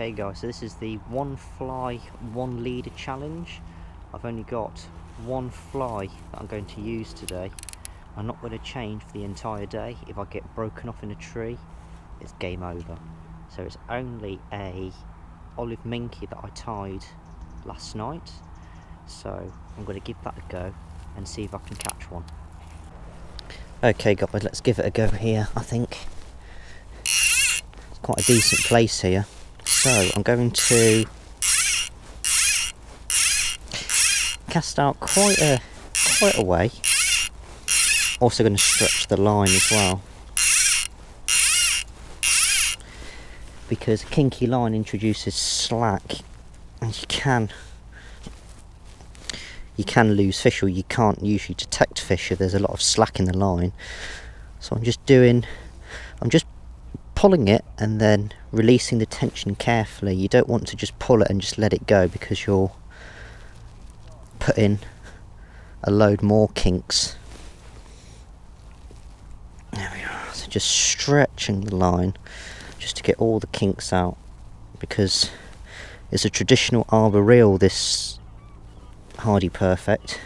Okay guys, so this is the one fly, one leader challenge. I've only got one fly that I'm going to use today. I'm not going to change for the entire day. If I get broken off in a tree, it's game over. So it's only a olive minkie that I tied last night. So I'm going to give that a go and see if I can catch one. Okay guys, let's give it a go here. I think it's quite a decent place here. So I'm going to cast out quite a way. Also going to stretch the line as well, because a kinky line introduces slack, and you can lose fish, or you can't usually detect fish if there's a lot of slack in the line. So I'm just pulling it and then releasing the tension carefully. You don't want to just pull it and just let it go, because you'll put in a load more kinks. There we are. So just stretching the line just to get all the kinks out, because it's a traditional arbor reel, this Hardy Perfect,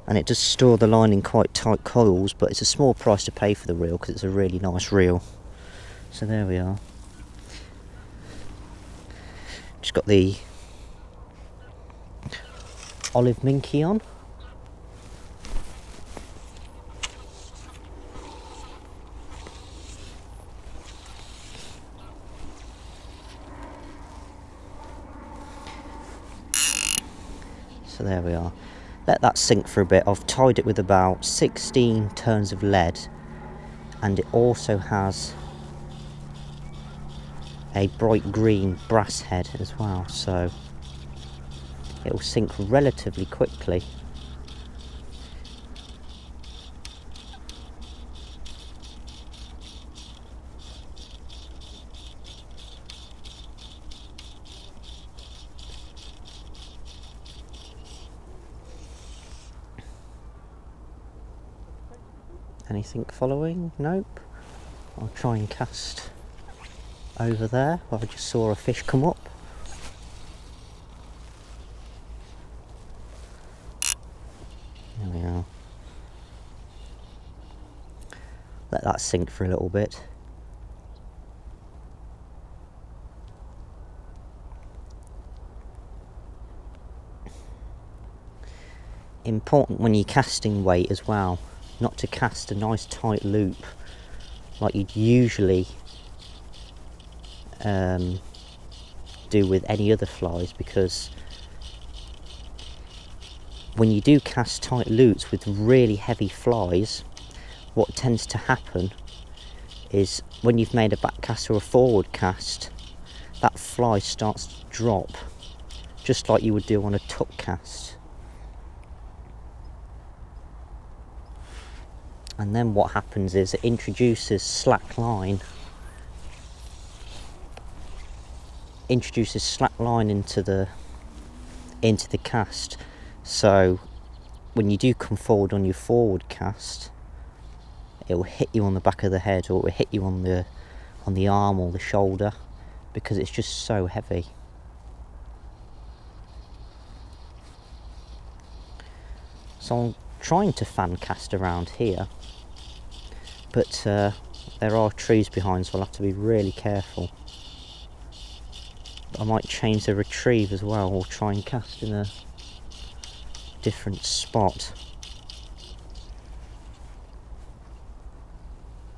and it does store the line in quite tight coils, but it's a small price to pay for the reel because it's a really nice reel. So there we are. Just got the olive minkie on. So there we are. Let that sink for a bit. I've tied it with about 16 turns of lead, and it also has a bright green brass head as well, so it will sink relatively quickly. Anything following? Nope. I'll try and cast over there. I just saw a fish come up. There we are. Let that sink for a little bit. Important when you're casting weight as well, not to cast a nice tight loop like you'd usually do with any other flies, because when you do cast tight loops with really heavy flies, what tends to happen is when you've made a back cast or a forward cast, that fly starts to drop just like you would do on a tuck cast. And then what happens is it introduces slack line into the cast. So when you do come forward on your forward cast, it will hit you on the back of the head, or it will hit you on the arm or the shoulder, because it's just so heavy. So I'm trying to fan cast around here, but there are trees behind, so I'll have to be really careful. I might change the retrieve as well, or try and cast in a different spot.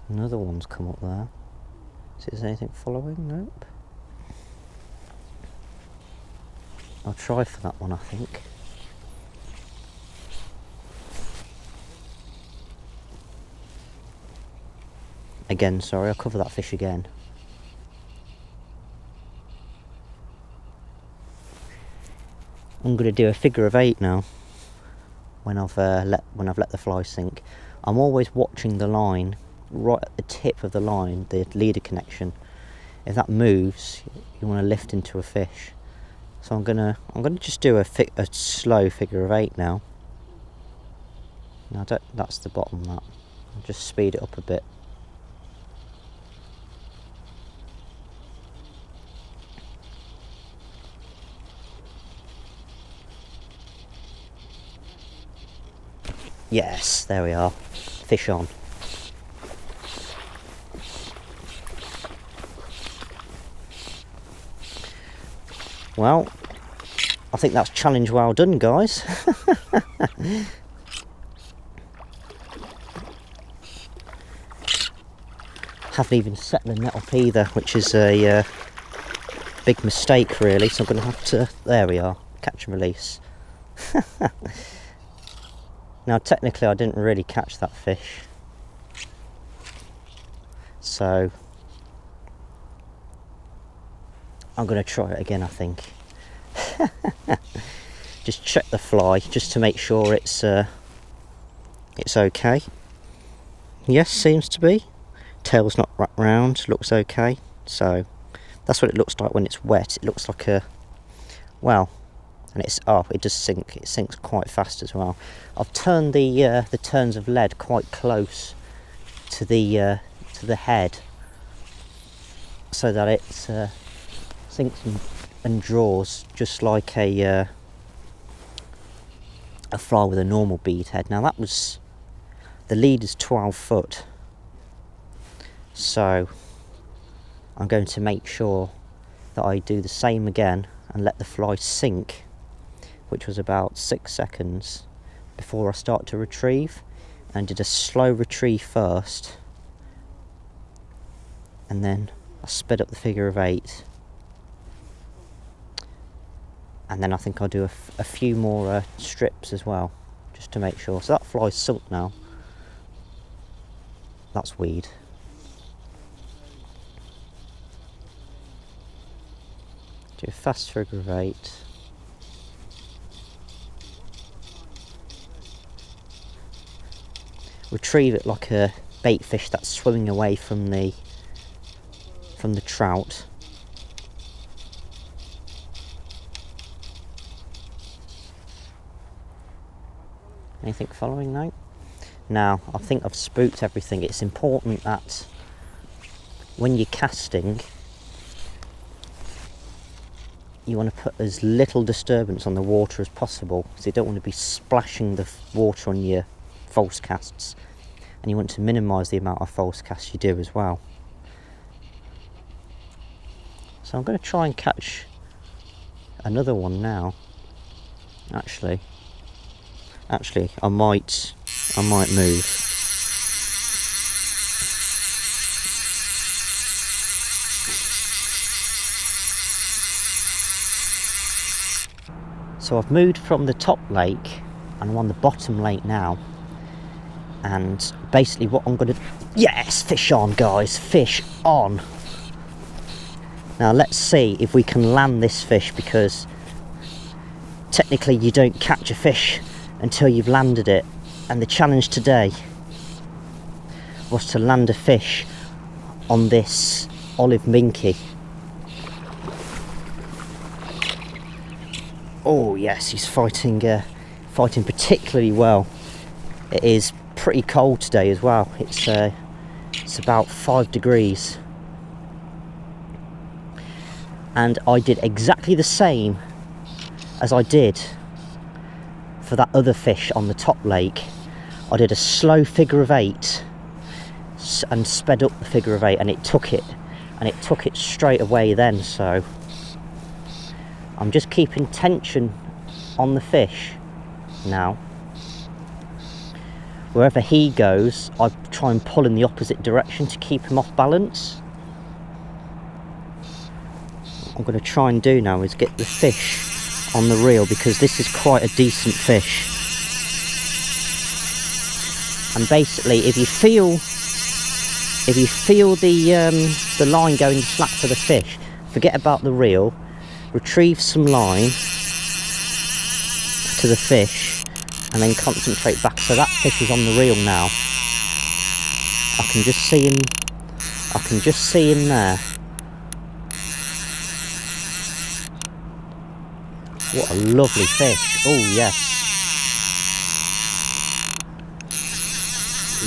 Another one's come up there. Is there anything following? Nope. I'll try for that one, I think. Again, sorry, I'll cover that fish again. I'm going to do a figure of 8 now. When I've let the fly sink, I'm always watching the line right at the tip of the line, the leader connection. If that moves, you want to lift into a fish. So I'm gonna just do a slow figure of 8 now. No, that's the bottom. That I'll just speed it up a bit. Yes, there we are. Fish on. Well, I think that's challenge well done, guys. Haven't even set the net up either, which is a big mistake really, so I'm going to have to... There we are, catch and release. Now technically I didn't really catch that fish, so I'm going to try it again, I think. Just check the fly just to make sure it's okay. Yes, seems to be. Tail's not wrapped round, looks okay. So that's what it looks like when it's wet. It looks like a, well, and it's, oh, it does sink. It sinks quite fast as well. I've turned the turns of lead quite close to the head, so that it sinks and draws just like a fly with a normal bead head. Now that was, the lead is 12 foot, so I'm going to make sure that I do the same again and let the fly sink, which was about 6 seconds before I start to retrieve, and did a slow retrieve first, and then I sped up the figure of 8, and then I think I'll do a few more strips as well, just to make sure. So that fly's sunk now. That's weed. Do a fast figure of 8. Retrieve it like a bait fish that's swimming away from the trout. Anything following now? Now, I think I've spooked everything. It's important that when you're casting, you want to put as little disturbance on the water as possible, because you don't want to be splashing the water on your false casts, and you want to minimise the amount of false casts you do as well. So I'm going to try and catch another one now. Actually I might move. So I've moved from the top lake and I'm on the bottom lake now, and basically what I'm going to... Yes, fish on, guys, fish on. Now let's see if we can land this fish, because technically you don't catch a fish until you've landed it, and the challenge today was to land a fish on this olive minkie. Oh yes, he's fighting particularly well. It is pretty cold today as well. It's about 5 degrees, and I did exactly the same as I did for that other fish on the top lake. I did a slow figure of 8 and sped up the figure of 8, and it took it straight away then. So I'm just keeping tension on the fish now. Wherever he goes, I try and pull in the opposite direction to keep him off balance. What I'm going to try and do now is get the fish on the reel, because this is quite a decent fish. And basically, if you feel the line going slack for the fish, forget about the reel, retrieve some line to the fish, and then concentrate back. So that fish is on the reel now. I can just see him there. What a lovely fish. Oh yes.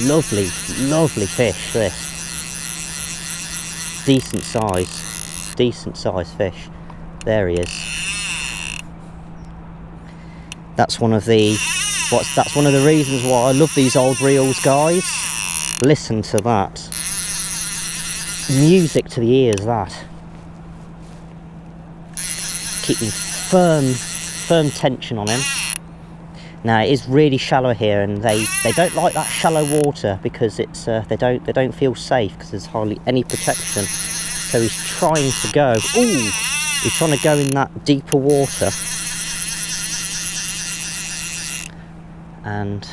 Lovely, lovely fish this. Decent size fish. There he is. That's one of the That's one of the reasons why I love these old reels, guys. Listen to that. Music to the ears, that. Keeping firm tension on him. Now it is really shallow here, and they don't like that shallow water because it's they don't feel safe because there's hardly any protection. So he's trying to go. Ooh, he's trying to go in that deeper water. And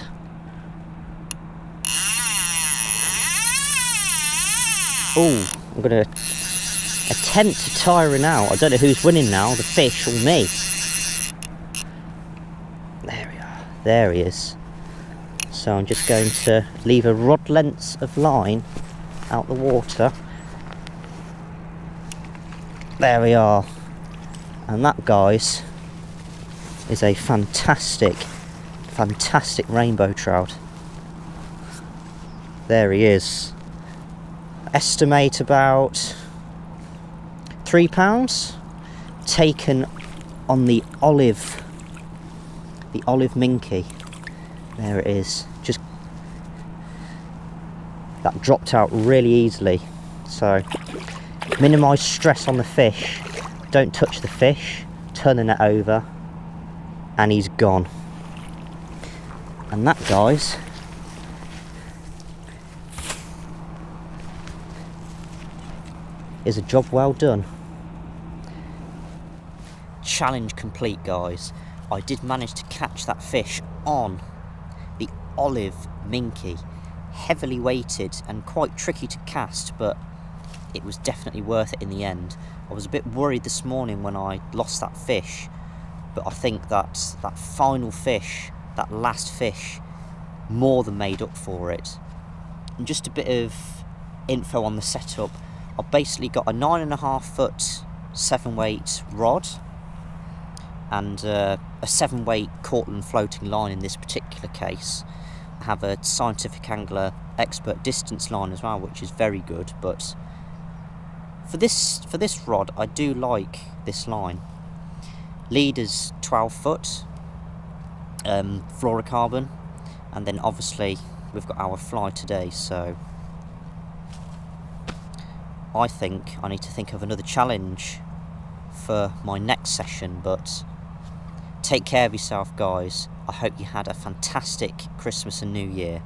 oh, I'm going to attempt to tire him out. I don't know who's winning now, the fish or me. There we are. There he is. So I'm just going to leave a rod length of line out the water. There we are. And that, guys, is a fantastic rainbow trout. There he is. Estimate about £3, taken on the olive minkie. There it is. Just that dropped out really easily. So minimise stress on the fish. Don't touch the fish. Turn the net over, and he's gone. And that, guys, is a job well done. Challenge complete, guys. I did manage to catch that fish on the olive minkie. Heavily weighted and quite tricky to cast, but it was definitely worth it in the end. I was a bit worried this morning when I lost that fish, but I think that final fish, that last fish, more than made up for it. And just a bit of info on the setup. I've basically got a 9.5 foot 7-weight rod and a 7-weight Cortland floating line in this particular case. I have a Scientific Angler Expert distance line as well, which is very good, but for this rod I do like this line. Leader's 12 foot fluorocarbon, and then obviously we've got our fly today, so I think I need to think of another challenge for my next session. But take care of yourself, guys. I hope you had a fantastic Christmas and New Year.